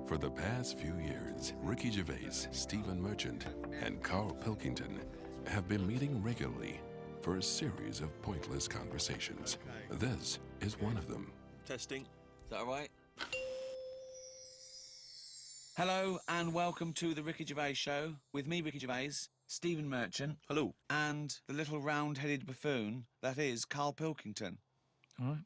For the past few years, Ricky Gervais, Stephen Merchant, and Carl Pilkington have been meeting regularly for a series of pointless conversations. This is one of them. Testing. Is that all right? Hello and welcome to the Ricky Gervais Show with me, Ricky Gervais, Stephen Merchant. Hello. And the little round-headed buffoon that is Carl Pilkington. All right.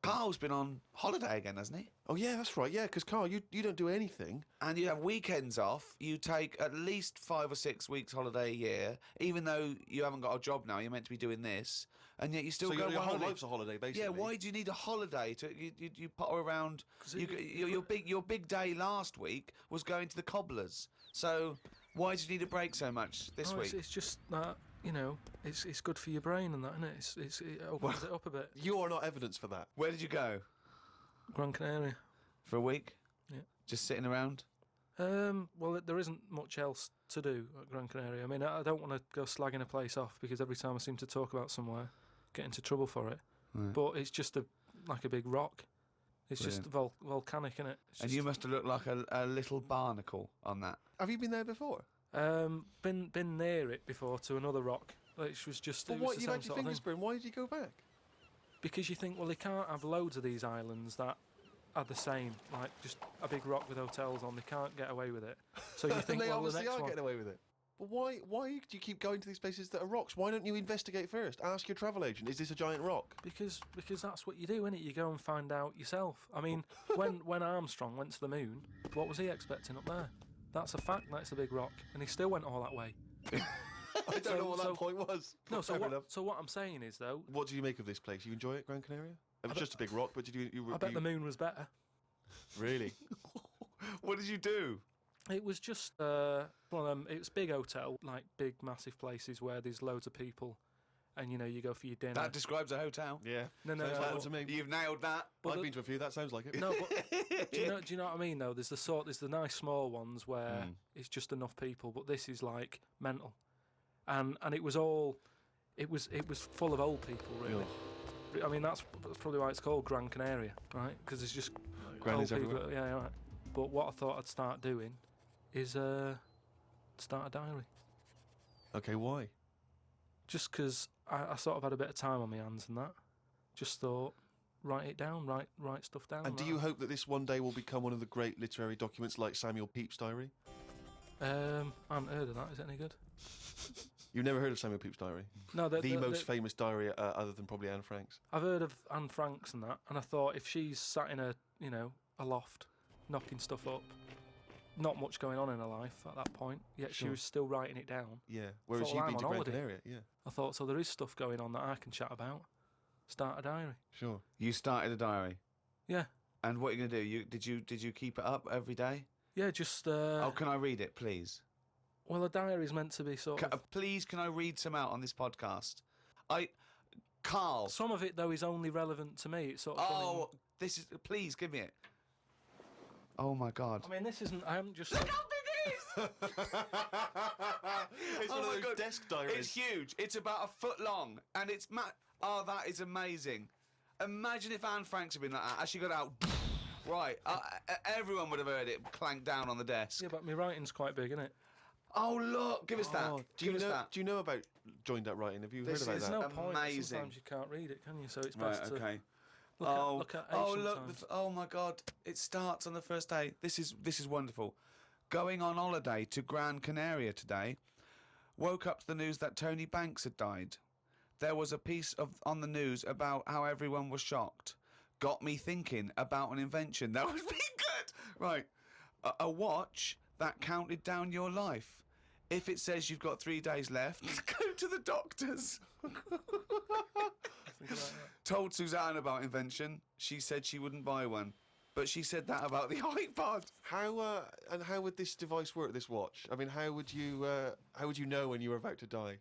Carl's been on holiday again, hasn't he? Oh, yeah, that's right. Yeah, because, Carl, you don't do anything. And you have weekends off. You take at least 5 or 6 weeks holiday a year, even though you haven't got a job now. You're meant to be doing this, and yet you still go. Your whole life's a holiday, basically. Yeah. Why do you need a holiday? You potter around. Your big day last week was going to the cobblers. So why do you need a break so much this week? It's just that, you know, it's good for your brain and that, isn't it? It opens it up a bit. You are not evidence for that. Where did you go? Gran Canaria. For a week? Yeah. Just sitting around? Well, there isn't much else to do at Gran Canaria. I mean, I don't want to go slagging a place off because every time I seem to talk about somewhere, get into trouble for it. Right. But it's just like a big rock. It's Brilliant. just volcanic, isn't it? And you must have looked like a little barnacle on that. Have you been there before? Been near it before to another rock, which was just. But what, you've had your fingers burned, why did you go back? Because you think, well, they can't have loads of these islands that are the same, like just a big rock with hotels on. They can't get away with it. So you think, they well, obviously the next are one. getting away with it. But why do you keep going to these places that are rocks? Why don't you investigate first? Ask your travel agent, is this a giant rock? Because that's what you do, innit? You go and find out yourself. I mean, when Armstrong went to the moon, what was he expecting up there? That's a fact. That's a big rock, and he still went all that way. I don't know what that point was. No, so what I'm saying is, though... What do you make of this place? You enjoy it, Gran Canaria? It was just a big rock, but did you... I bet the moon was better. Really? What did you do? It was just one of them... It was big hotel, like big, massive places where there's loads of people, and, you know, you go for your dinner. That describes a hotel. Yeah. No. Sounds like one to me. You've nailed that. I've been to a few, that sounds like it. No, but do you know what I mean, though? There's the nice small ones where it's just enough people, but this is, like, mental. And it was all... It was full of old people, really. Oh. I mean, that's probably why it's called Gran Canaria, right? Because it's just Grannies old people. everywhere. Yeah, right. But what I thought I'd start doing is start a diary. Okay, why? Just because I sort of had a bit of time on my hands and that. Just thought, write it down, write stuff down. And do you hope that this one day will become one of the great literary documents like Samuel Pepys' diary? I haven't heard of that. Is it any good? You've never heard of Samuel Pepys' diary? No, the most famous diary other than probably Anne Frank's. I've heard of Anne Frank's and that, and I thought if she's sat in a loft, knocking stuff up, not much going on in her life at that point, yet she was still writing it down. Yeah, whereas Thought, you've well, been I'm to on Gran holiday. Canaria, yeah. I thought, so there is stuff going on that I can chat about. Start a diary. Sure. You started a diary. Yeah. And what are you going to do? Did you keep it up every day? Yeah, just... can I read it, please? Well, a diary is meant to be sort of... Please, can I read some out on this podcast? Carl... Some of it, though, is only relevant to me. It's sort of... this is... Please, give me it. Oh, my God. I mean, this isn't... I haven't just... Look how big it is! It's one of those desk diaries. It's huge. It's about a foot long. And it's... that is amazing. Imagine if Anne Franks had been like that. As she got out... Right. Everyone would have heard it clank down on the desk. Yeah, but my writing's quite big, isn't it? Oh, look. Give us that. Do you know about joined up writing? Have you heard about There's that? no point. Amazing. Sometimes you can't read it, can you? So it's best to... Okay. Look at ancient times. Oh my God! It starts on the first day. This is wonderful. Going on holiday to Gran Canaria today. Woke up to the news that Tony Banks had died. There was a piece on the news about how everyone was shocked. Got me thinking about an invention that would be good. Right, a watch that counted down your life. If it says you've got 3 days left, go to the doctors. Told Suzanne about invention. She said she wouldn't buy one. But she said that about the iPod. How would this device work, this watch? I mean, how would you know when you were about to die?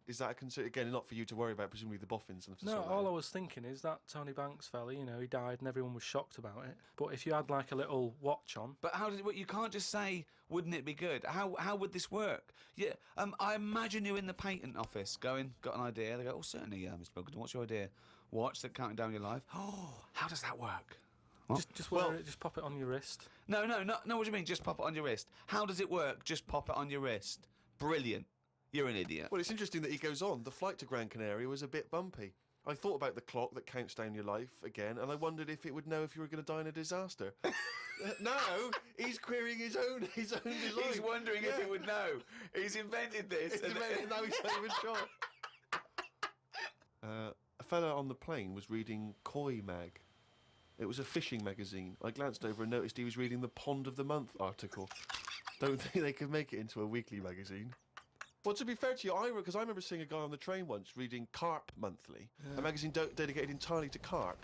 Is that a concern? Again, not for you to worry about, presumably the boffins and No, all I was thinking is that Tony Banks fella, you know, he died and everyone was shocked about it. But if you had like a little watch on, But how did it work? You can't just say, wouldn't it be good? How would this work? Yeah, I imagine you in the patent office going, got an idea. They go, oh, certainly, Mr. Pilkington, what's your idea? Watch that counting down your life. Oh, how does that work? What? just wear it, just pop it on your wrist. No, what do you mean? Just pop it on your wrist. How does it work? Just pop it on your wrist. Brilliant. You're an idiot. Well, it's interesting that he goes on. The flight to Gran Canaria was a bit bumpy. I thought about the clock that counts down your life again, and I wondered if it would know if you were going to die in a disaster. Now he's querying his own design. He's wondering if it would know. He's invented this. Now he's not even sure. A fella on the plane was reading Koi Mag. It was a fishing magazine. I glanced over and noticed he was reading the Pond of the Month article. Don't think they could make it into a weekly magazine. Well, to be fair to you, because I remember seeing a guy on the train once reading Carp Monthly, a magazine dedicated entirely to carp,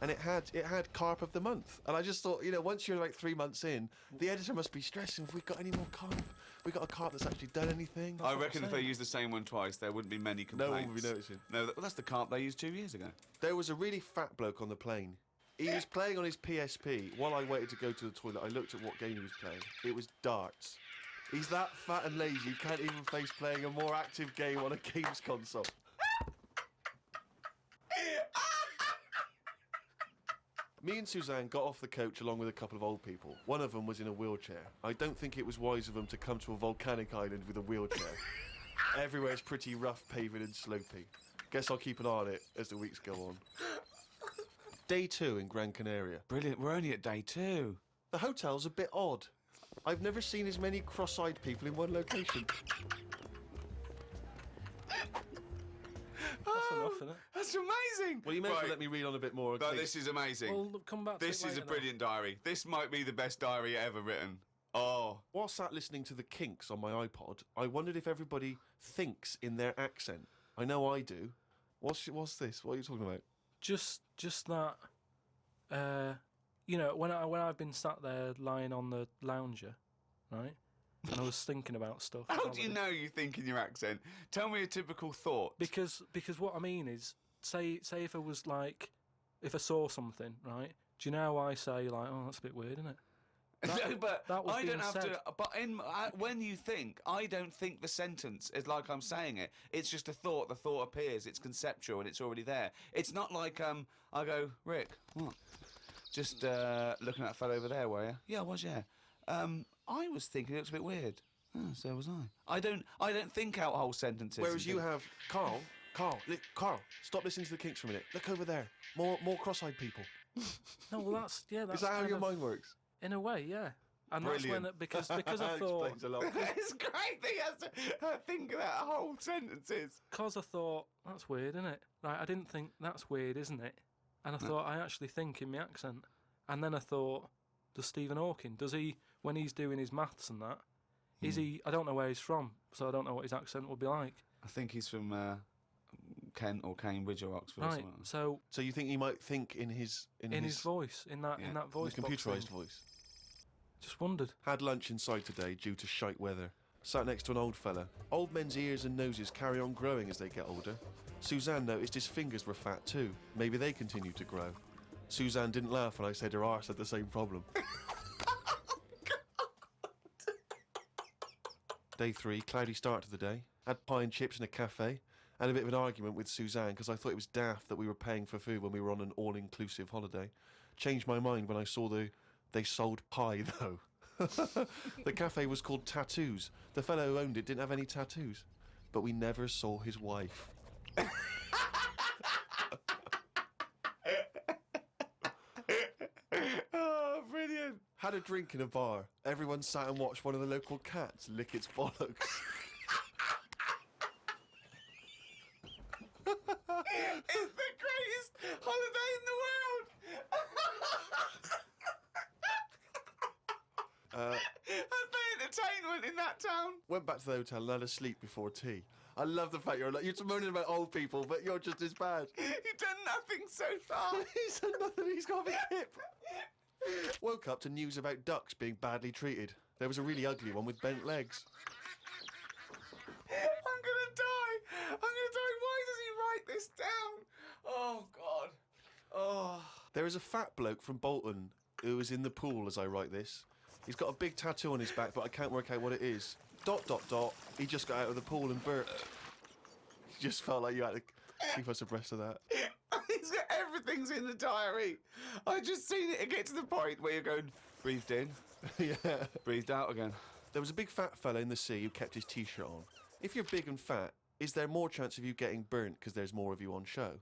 and it had Carp of the Month. And I just thought, you know, once you're like 3 months in, the editor must be stressing. Have we got any more carp? We got a carp that's actually done anything? I reckon if they used the same one twice, there wouldn't be many complaints. No one would be noticing. No, that's the carp they used 2 years ago. There was a really fat bloke on the plane. He was playing on his PSP. While I waited to go to the toilet, I looked at what game he was playing. It was darts. He's that fat and lazy, he can't even face playing a more active game on a games console. Me and Suzanne got off the coach along with a couple of old people. One of them was in a wheelchair. I don't think it was wise of them to come to a volcanic island with a wheelchair. Everywhere's pretty rough paving and slopey. Guess I'll keep an eye on it as the weeks go on. Day 2 in Gran Canaria. Brilliant, we're only at day 2. The hotel's a bit odd. I've never seen as many cross-eyed people in one location. That's enough, isn't it? That's amazing. Well, you may as well let me read on a bit more. No, this is amazing. Well, come back to This it is a later brilliant diary. This might be the best diary ever written. Oh. While sat listening to the Kinks on my iPod, I wondered if everybody thinks in their accent. I know I do. What's this? What are you talking about? Just that, you know, when I've been sat there lying on the lounger, right, and I was thinking about stuff. How do you know you think in your accent? Tell me a typical thought. Because what I mean is, say if I was like, if I saw something, right? Do you know how I say like, oh, that's a bit weird, isn't it? No, but that was I don't being have said. to. But when you think, I don't think the sentence is like I'm saying it. It's just a thought. The thought appears. It's conceptual and it's already there. It's not like I go, Rick, what? Just looking at that fellow over there, were you? Yeah, I was. Yeah. I was thinking it looks a bit weird. Oh, so was I. I don't think out whole sentences. Whereas you have Carl, stop listening to the Kinks for a minute. Look over there. More cross-eyed people. No, well that's Is that how kind your of- mind works? In a way, yeah. And Brilliant. that's when because I That thought explains a lot. It's great that he has to think of that whole sentences. that's weird, isn't it? Right, I didn't think that's weird, isn't it? And I thought I actually think in my accent. And then I thought, does Stephen Hawking, does he, when he's doing his maths and that, is he? I don't know where he's from, so I don't know what his accent would be like. I think he's from Kent or Cambridge or Oxford. Or Right, something. so So you think he might think in his voice, in that Yeah. voice, the box computerised thing. voice? Just wondered. Had lunch inside today due to shite weather. Sat next to an old fella. Old men's ears and noses carry on growing as they get older. Suzanne noticed his fingers were fat too. Maybe they continue to grow. Suzanne didn't laugh when I said her arse had the same problem. Day 3, cloudy start to the day. Had pie and chips in a cafe. Had a bit of an argument with Suzanne because I thought it was daft that we were paying for food when we were on an all-inclusive holiday. Changed my mind when I saw they sold pie though. The cafe was called Tattoos. The fellow who owned it didn't have any tattoos. But we never saw his wife. Oh, brilliant. Had a drink in a bar. Everyone sat and watched one of the local cats lick its bollocks. It's the greatest holiday in the world. That's the entertainment in that town. Went back to the hotel and had a sleep before tea. I love the fact you're moaning about old people, but you're just as bad. You've done nothing so far. He's done nothing, he's got a big hip. Woke up to news about ducks being badly treated. There was a really ugly one with bent legs. I'm gonna die. this down. Oh, God. Oh. There is a fat bloke from Bolton who is in the pool as I write this. He's got a big tattoo on his back, but I can't work out what it is. ... He just got out of the pool and burped. You just felt like you had to keep us abreast of that. Everything's in the diary. I just seen it get to the point where you're going, breathed in, Yeah. breathed out again. There was a big fat fella in the sea who kept his T-shirt on. If you're big and fat, is there more chance of you getting burnt because there's more of you on show?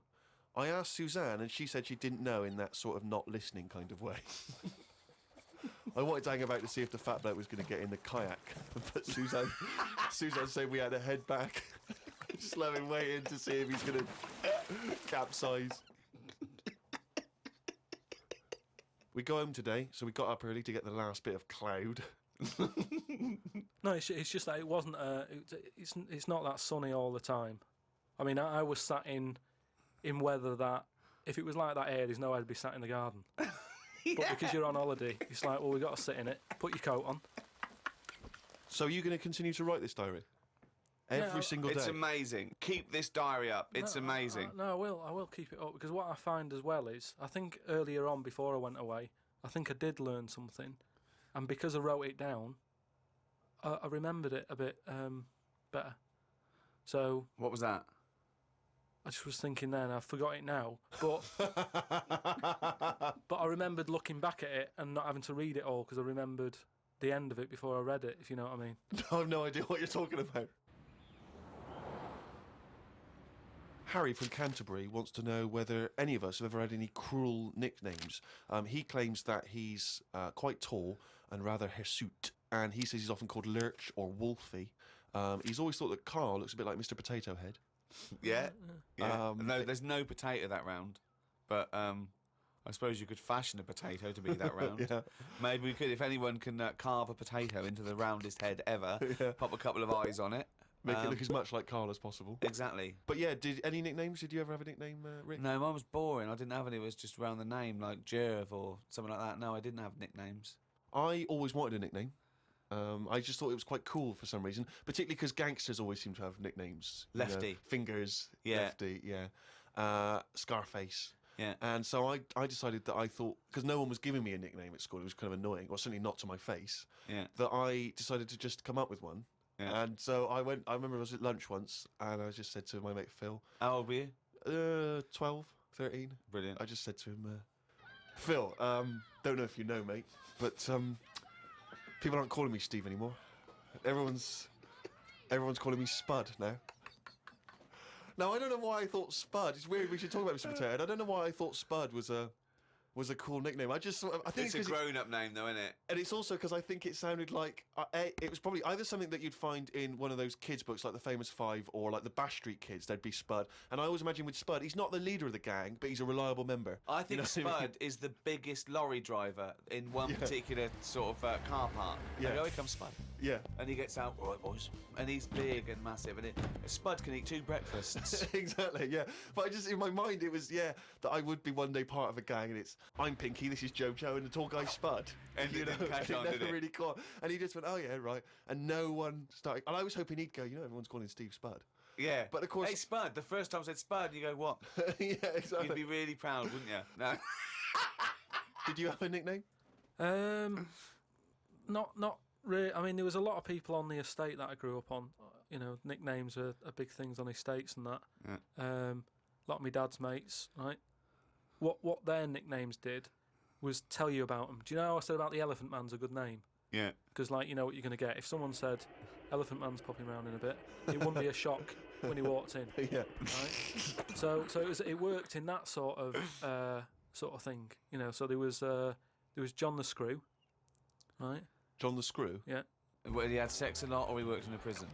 I asked Suzanne, and she said she didn't know in that sort of not listening kind of way. I wanted to hang about to see if the fat bloke was going to get in the kayak, but Suzanne said we had to head back. Just let him wait in to see if he's going to capsize. We go home today, so we got up early to get the last bit of cloud. No, it's just that it wasn't. It's not that sunny all the time. I mean, I was sat in weather that if it was like that here, there's no way I'd be sat in the garden. Yeah. But because you're on holiday, it's like, well, we got to sit in it. Put your coat on. So are you going to continue to write this diary? Every single day? It's amazing. Keep this diary up. It's amazing. No, I will keep it up because what I find as well is, I think earlier on before I went away, I think I did learn something, and because I wrote it down, I remembered it a bit better. So What was that? I just was thinking then, I forgot it now, but but I remembered looking back at it and not having to read it all because I remembered the end of it before I read it, if you know what I mean. I have no idea what you're talking about. Harry from Canterbury wants to know whether any of us have ever had any cruel nicknames. He claims that he's quite tall and rather hirsute, and he says he's often called Lurch or Wolfie. He's always thought that Carl looks a bit like Mr. Potato Head. Yeah. No, there's no potato that round, but I suppose you could fashion a potato to be that round. Yeah. Maybe we could, if anyone can carve a potato into the roundest head ever, pop a couple of eyes on it. Make it look as much like Carl as possible. Exactly. But yeah, any nicknames? Did you ever have a nickname, Rick? No, mine was boring. I didn't have any. It was just around the name, like Gervais or something like that. No, I didn't have nicknames. I always wanted a nickname. I just thought it was quite cool for some reason, particularly because gangsters always seem to have nicknames. Lefty. You know, Fingers. Yeah. Lefty, yeah. Scarface. Yeah. And so I decided that I thought, because no one was giving me a nickname at school, it was kind of annoying, or certainly not to my face, that I decided to just come up with one. Yeah. And so I remember I was at lunch once, and I just said to my mate Phil. How old were you? 12, 13. Brilliant. I just said to him, Phil, don't know if you know, mate, but people aren't calling me Steve anymore. Everyone's calling me Spud now. Now, I don't know why I thought Spud. It's weird we should talk about Mr. Potato Head. I don't know why I thought Spud was a cool nickname. I think it's a grown-up name, though, isn't it? And it's also because I think it sounded like it was probably either something that you'd find in one of those kids' books, like the Famous Five, or like the Bash Street Kids. There'd be Spud, and I always imagine with Spud, he's not the leader of the gang, but he's a reliable member. I think you know Spud is the biggest lorry driver in one particular sort of car park. Yeah. And here comes Spud. Yeah. And he gets out, all right, boys. And he's big and massive, and Spud can eat 2 breakfasts. Exactly, yeah. But I just, in my mind, it was, that I would be one day part of a gang, and it's, I'm Pinky, this is Jojo, and the tall guy Spud. And you didn't catch on, did it? Never really caught. And he just went, oh yeah, right. And no one started, and I was hoping he'd go, everyone's calling Steve Spud. Yeah. But of course... Hey, Spud. The first time I said Spud, you go, what? Yeah, exactly. You'd be really proud, wouldn't you? No. Did you have a nickname? Not really. I mean, there was a lot of people on the estate that I grew up on. You know, nicknames are big things on estates and that. Yeah. A lot of my dad's mates, right? What their nicknames did was tell you about them. Do you know how I said about the Elephant Man's a good name? Yeah. Because, like, you know what you're going to get. If someone said, Elephant Man's popping around in a bit, it wouldn't be a shock when he walked in. Yeah. Right? So it worked in that sort of thing. You know, so there was John the Screw, right? John the Screw? Yeah. Well, he had sex a lot, or he worked in a prison?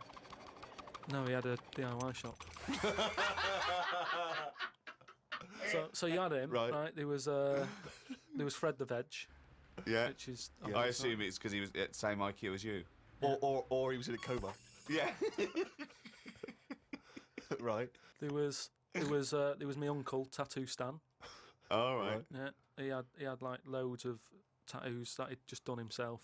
No, he had a DIY shop. So you had him, right? There was Fred the Veg. Yeah. Which is I assume it's because he was at the same IQ as you. Or he was in a coma. Yeah. Right. There was my uncle, Tattoo Stan. All right. Yeah. He had like loads of tattoos that he'd just done himself.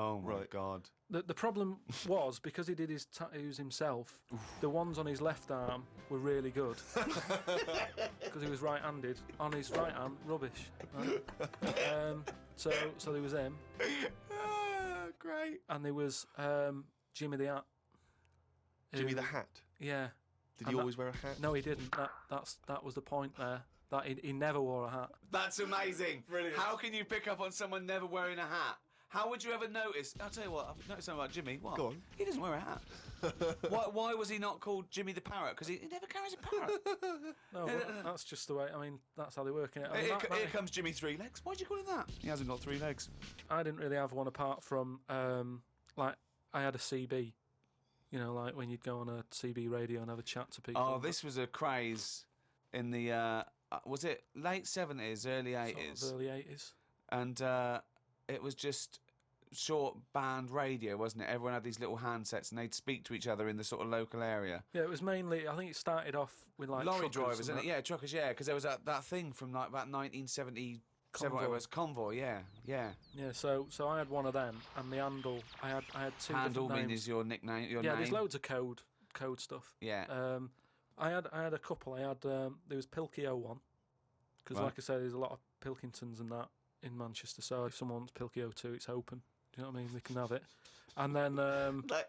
Oh my Right. God. The problem was, because he did his tattoos himself, the ones on his left arm were really good. Because he was right-handed. On his right arm, rubbish. Right? So there was him. Great. And there was Jimmy the Hat. Jimmy who- the Hat. Yeah. Did And he that- always wear a hat? No, he didn't. That was the point there. That he never wore a hat. That's amazing. Brilliant. How can you pick up on someone never wearing a hat? How would you ever notice? I'll tell you what, I've noticed something about Jimmy. What? Go on. He doesn't wear a hat. Why was he not called Jimmy the Parrot? Because he never carries a parrot. No, but that's just the way. I mean, that's how they work in it. I mean, Here comes Jimmy Three Legs. Why'd you call him that? He hasn't got 3 legs. I didn't really have one apart from like I had a CB. You know, like when you'd go on a CB radio and have a chat to people. Oh, this was a craze in the, was it late 70s, early 80s? Sort of early 80s. And it was just short band radio, wasn't it? Everyone had these little handsets and they'd speak to each other in the sort of local area. Yeah, it was mainly. I think it started off with like Lorry truckers drivers, and isn't it? that. Yeah, truckers, yeah, because there was that thing from like about 1977, whatever it was, Convoy, yeah. Yeah, so I had one of them, and the handle. I had two Handle different names. means your nickname, your Yeah, name. there's loads of code stuff. Yeah. I had a couple. I had there was Pilkio one, because Right. like I say, there's a lot of Pilkingtons and that in Manchester. So if someone wants Pilkio 2, it's open. Do you know what I mean? They can have it. And then Like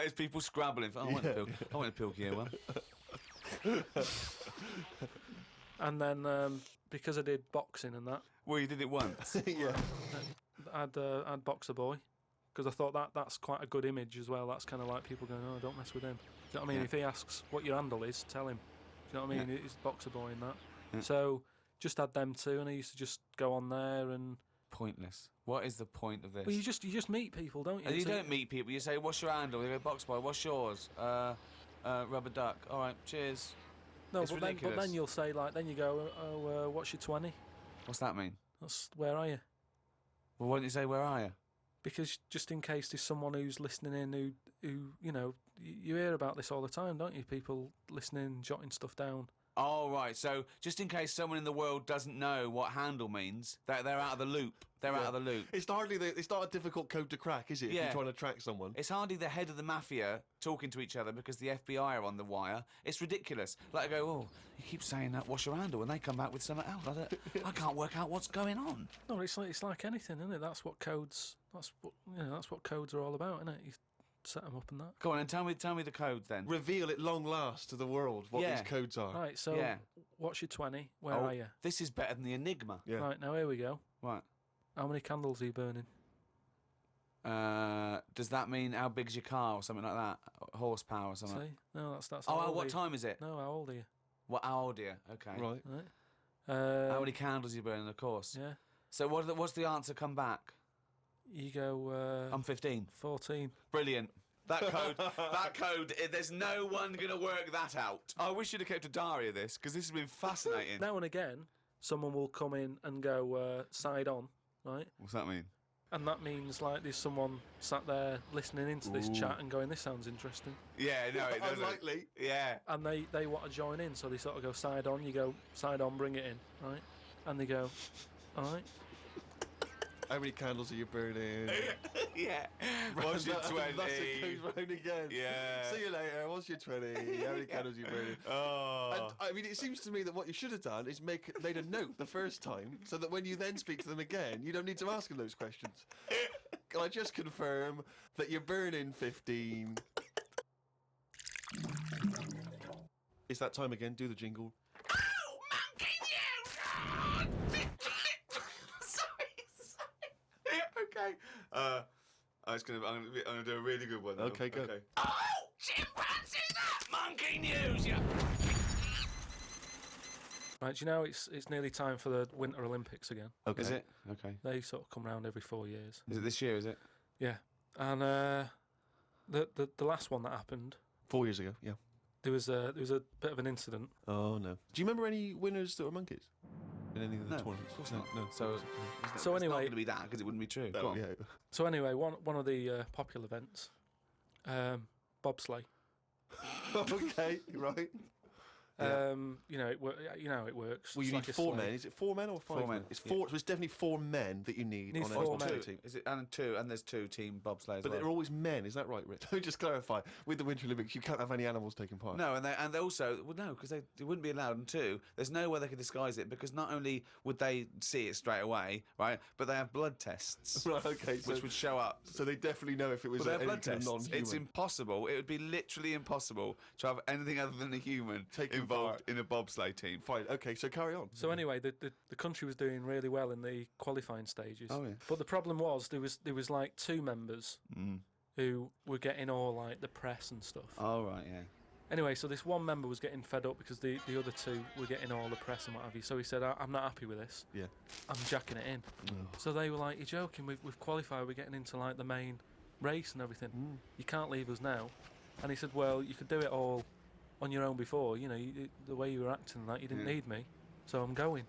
it's people scrabbling. I want a Pilkio one. and then because I did boxing and that, Well, you did it once. Yeah. I'd Boxer Boy, because I thought that's quite a good image as well. That's kind of like people going, oh, don't mess with him. Do you know what I mean? Yeah. If he asks what your handle is, tell him. Do you know what I mean? It's Boxer Boy and that. Yeah. So just had them two, and I used to just go on there and. Pointless. What is the point of this? Well, you just meet people, don't you? And you So- don't meet people. You say, "What's your handle?" They go, "Box boy." What's yours? Rubber duck. All right, cheers. No, It's but ridiculous. then you'll say like, then you go, oh, what's your 20? What's that mean? That's where are you? Well, why don't you say, "Where are you?" Because just in case there's someone who's listening in who you know, you hear about this all the time, don't you? People listening, jotting stuff down. Oh, right. So just in case someone in the world doesn't know what handle means, they're out of the loop. They're out of the loop. It's not a difficult code to crack, is it? If Yeah. you're trying to track someone. It's hardly the head of the mafia talking to each other because the FBI are on the wire. It's ridiculous. Like I go, oh, you keep saying that, what's your handle? And they come back with something else. I can't work out what's going on. No, it's like anything, isn't it? That's what codes are all about, isn't it? You set them up and that. Go on and tell me the codes then. Reveal at long last to the world what Yeah. these codes are. Right, so Yeah. what's your 20? Where Oh, are you? This is better than the Enigma. Yeah. Right, now here we go. Right. How many candles are you burning? Does that mean how big's your car or something like that? Horsepower or something? See? No, that's Oh, how old what are you? time is it? No, how old are you? What, how old are you? Okay. Right. Right. How many candles are you burning, of course? Yeah. So what's the answer come back? You go I'm 15. 14. Brilliant. That code, there's no one going to work that out. I wish you'd have kept a diary of this, because this has been fascinating. Now and again, someone will come in and go side on, right? What's that mean? And that means like there's someone sat there listening into this chat and going, this sounds interesting. Yeah, no, it doesn't. Unlikely. Yeah. And they want to join in, so they sort of go side on, you go side on, bring it in, right? And they go, all right. How many candles are you burning? Yeah. What's your 20? That's it goes round again. Yeah. See you later. What's your 20? How many candles are you burning? Oh. And, I mean, it seems to me that what you should have done is made a note the first time, so that when you then speak to them again, you don't need to ask them those questions. Can I just confirm that you're burning 15? It's that time again. Do the jingle. Okay. I'm gonna do a really good one. Though. Okay, go. Oh, chimpanzee that monkey news, you. Right, do you know it's nearly time for the Winter Olympics again? Okay. Is it? Okay. They sort of come round every 4 years. Is it this year? Is it? Yeah. And the last one that happened, 4 years ago, yeah. there was a bit of an incident. Oh, no. Do you remember any winners that were monkeys? In any of the No, tournaments? of course not. No. So So it's anyway- not going to be that because it wouldn't be true. Go Oh, on. yeah. So anyway, one of the popular events, bobsleigh. Okay, right. You know, you know how it works. Well, It's you like need a 4 sleigh. men. Is it 4 men or 5 4 men? men, It's yeah. 4. So it's definitely 4 men that you need Need on four a men. team. Is it and there's 2 team bobsleigh as But well. they're always men. Is that right, Rich? Let me just clarify. With the Winter Olympics, you can't have any animals taking part. No, and they also because they wouldn't be allowed. And 2, there's no way they could disguise it because not only would they see it straight away, right, but they have blood tests, Right. Okay. So, which would show up. so they definitely know if it was Well, they have any blood kind of tests. non-human. It's impossible. It would be literally impossible to have anything other than a human Taking involved part. in a bobsleigh team. Fine. Okay. So carry on. So anyway, the country was doing really well in the qualifying stages. Oh, yeah. But the problem was there was like 2 members who were getting all like the press and stuff. Oh right, yeah. Anyway, so this one member was getting fed up because the other 2 were getting all the press and what have you. So he said, I'm not happy with this. Yeah. I'm jacking it in. So they were like, you're joking, we've qualified, we're getting into like the main race and everything. You can't leave us now. And he said, well, you could do it all on your own before. You know, the way you were acting and that, you didn't need me. So I'm going.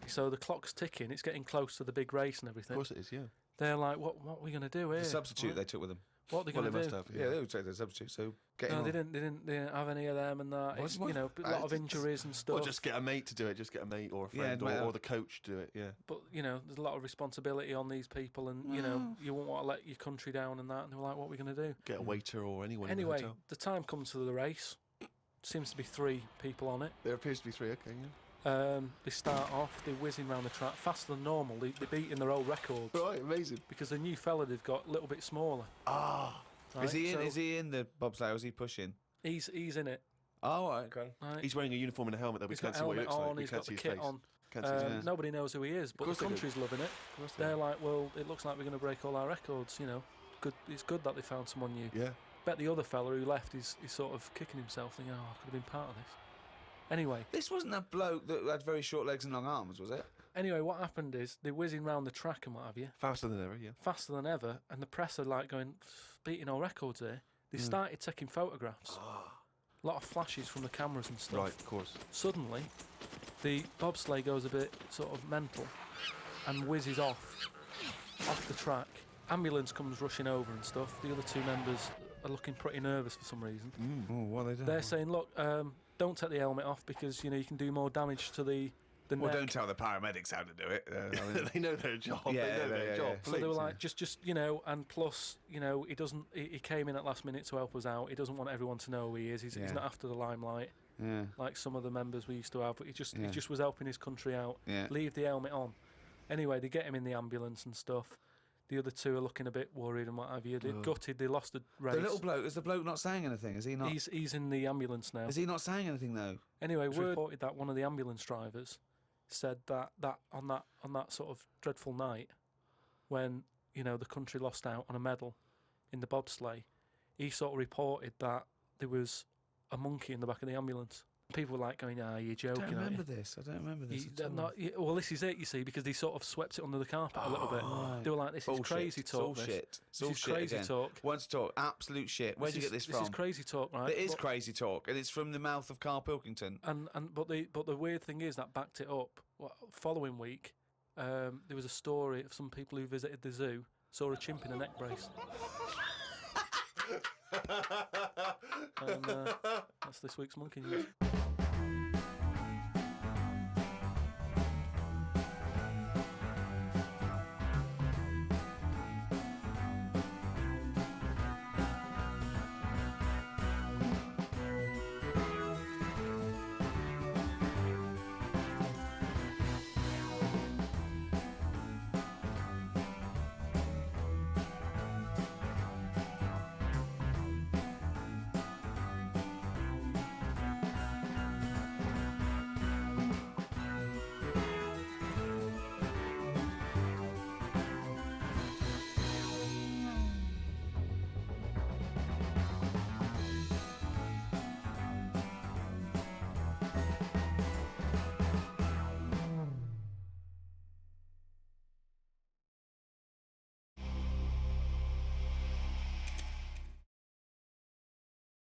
So the clock's ticking, it's getting close to the big race and everything. Of course it is. Yeah. They're like, what are we going to do here? The substitute Right? they took with them. What are they Well, going they to do? must have. Yeah, they would take their substitute. So get him No, on. they didn't have any of them and that. What- It's, what- you know, a lot of injuries and stuff. Or just get a mate to do it. Just get a mate or a Yeah, friend mate, or the coach to do it. Yeah. But you know, there's a lot of responsibility on these people, and you know, you won't want to let your country down and that. And they were like, "What are we going to do?" Get a waiter or anyone. In the Anyway, hotel. the time comes for the race. Seems to be 3 people on it. There appears to be 3. Okay. Yeah. They start off, they're whizzing around the track faster than normal. They're beating their old records Right. Amazing. because the new fella they've got a little bit smaller. Ah. Right? Is he in? So Is he in the bobsleigh? Or is he pushing? He's in it. Oh, right, okay. Right? He's wearing a uniform and a helmet. Though we He's got can't see what he helmet looks like. on. We He's can't got see the his kit face. on. Can't see his face. Nobody knows who he is, but the course they do. country's loving it. Of course they They're do. like, well, it looks like we're going to break all our records. You know, good. It's good that they found someone new. Yeah. Bet the other fella who left is sort of kicking himself, thinking, "Oh, I could have been part of this." Anyway, This wasn't that bloke that had very short legs and long arms, was it? what happened is they're whizzing round the track and what have you, Faster than ever. Yeah. faster than ever, and the press are like going, beating all records here. They started taking photographs, a lot of flashes from the cameras and stuff. Right. Of course. Suddenly, the bobsleigh goes a bit sort of mental and whizzes off the track. Ambulance comes rushing over and stuff. The other 2 members are looking pretty nervous for some reason. Oh, what are they doing? They're saying, look, don't take the helmet off because you know you can do more damage to the Well, neck. don't tell the paramedics how to do it. They know their job. Yeah, they know their yeah, job. yeah. So they were Please. like, just you know, and plus, you know, he came in at last minute to help us out. He doesn't want everyone to know who he is. He's Yeah. not after the limelight Yeah. like some of the members we used to have. But he Yeah. just was helping his country out. Yeah. Leave the helmet on. Anyway, they get him in the ambulance and stuff. The other 2 are looking a bit worried and what have you. They're gutted. They lost the race. The little bloke, is the bloke not saying anything? Is he not? He's in the ambulance now. Is he not saying anything though? Anyway, word reported that one of the ambulance drivers said that on that sort of dreadful night when you know the country lost out on a medal in the bobsleigh, he sort of reported that there was a monkey in the back of the ambulance. People were like going, "Ah, you're I joking." don't remember aren't you?" this. I don't remember this. at all. Well, this is it, you see, because they sort of swept it under the carpet a little bit. right. They were like, "This is Bullshit. crazy It's all talk. shit. It's This all is shit crazy again. talk. Once talk, absolute shit. Where'd you get this from? This is crazy talk, right? It is But- crazy talk, and it's from the mouth of Carl Pilkington. But the weird thing is that backed it up. Following week, there was a story of some people who visited the zoo saw a chimp in a neck brace. And that's this week's Monkey News.